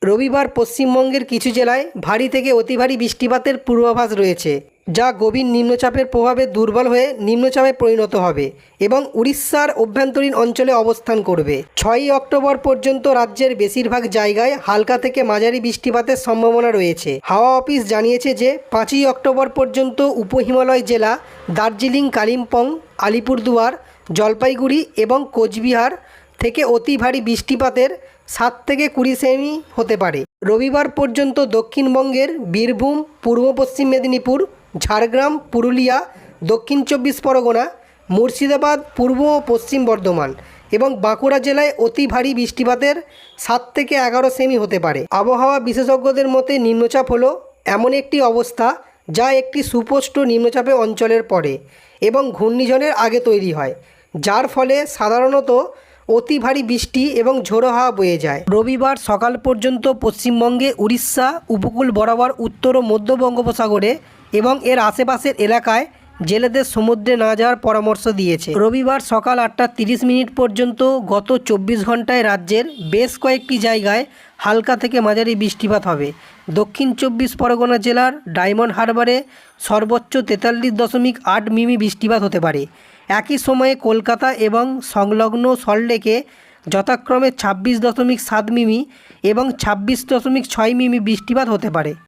রবিবার পশ্চিমবঙ্গের কিছু জেলায় ভারী থেকে অতি ভারী বৃষ্টিপাতের পূর্বাভাস রয়েছে, যা গভীর নিম্নচাপের প্রভাবে দুর্বল হয়ে নিম্নচাপে পরিণত হবে এবং উড়িষ্যার অভ্যন্তরীণ অঞ্চলে অবস্থান করবে। 6ই অক্টোবর পর্যন্ত রাজ্যের বেশিরভাগ জায়গায় হালকা থেকে মাঝারি বৃষ্টিপাতের সম্ভাবনা রয়েছে। হাওয়া অফিস জানিয়েছে যে 5ই অক্টোবর পর্যন্ত উপহিমালয় জেলা দার্জিলিং, কালিম্পং, আলিপুরদুয়ার, জলপাইগুড়ি এবং কোচবিহার থেকে অতি ভারী বৃষ্টিপাতের 7 থেকে 20 সেমি হতে পারে। রবিবার পর্যন্ত দক্ষিণবঙ্গের বীরভূম, পূর্ব পশ্চিম মেদিনীপুর, ঝাড়গ্রাম, পুরুলিয়া, দক্ষিণ 24 পরগনা, মুর্শিদাবাদ, পূর্ব ও পশ্চিম বর্ধমান এবং বাঁকুড়া জেলায় অতি ভারী বৃষ্টিপাতের 7 থেকে 11 সেমি হতে পারে। আবহাওয়া বিশেষজ্ঞদের মতে নিম্নচাপ হলো এমন একটি অবস্থা যা একটি সুস্পষ্ট নিম্নচাপে অঞ্চলের পরে এবং ঘূর্ণিঝড়ের আগে তৈরি হয়, যার ফলে সাধারণত অতি ভারী বৃষ্টি এবং ঝোড়ো হাওয়া বয়ে যায়। রবিবার সকাল পর্যন্ত পশ্চিমবঙ্গে উড়িষ্যা উপকূল বরাবর উত্তর ও মধ্য বঙ্গোপসাগরে এবং এর আশেপাশের এলাকায় জেলেদের সমুদ্রে না যাওয়ার পরামর্শ দিয়েছে। রবিবার সকাল 8:30 পর্যন্ত গত 24 ঘন্টায় রাজ্যের বেশ কয়েকটি জায়গায় হালকা থেকে মাঝারি বৃষ্টিপাত হবে। দক্ষিণ 24 পরগনা জেলার ডায়মন্ড হারবারে সর্বোচ্চ 43.8 মিমি বৃষ্টিপাত হতে পারে। একই সময়ে কলকাতা এবং সংলগ্ন সল্টলেকে যথাক্রমে 26.7 মিমি এবং 26.6 মিমি বৃষ্টিপাত হতে পারে।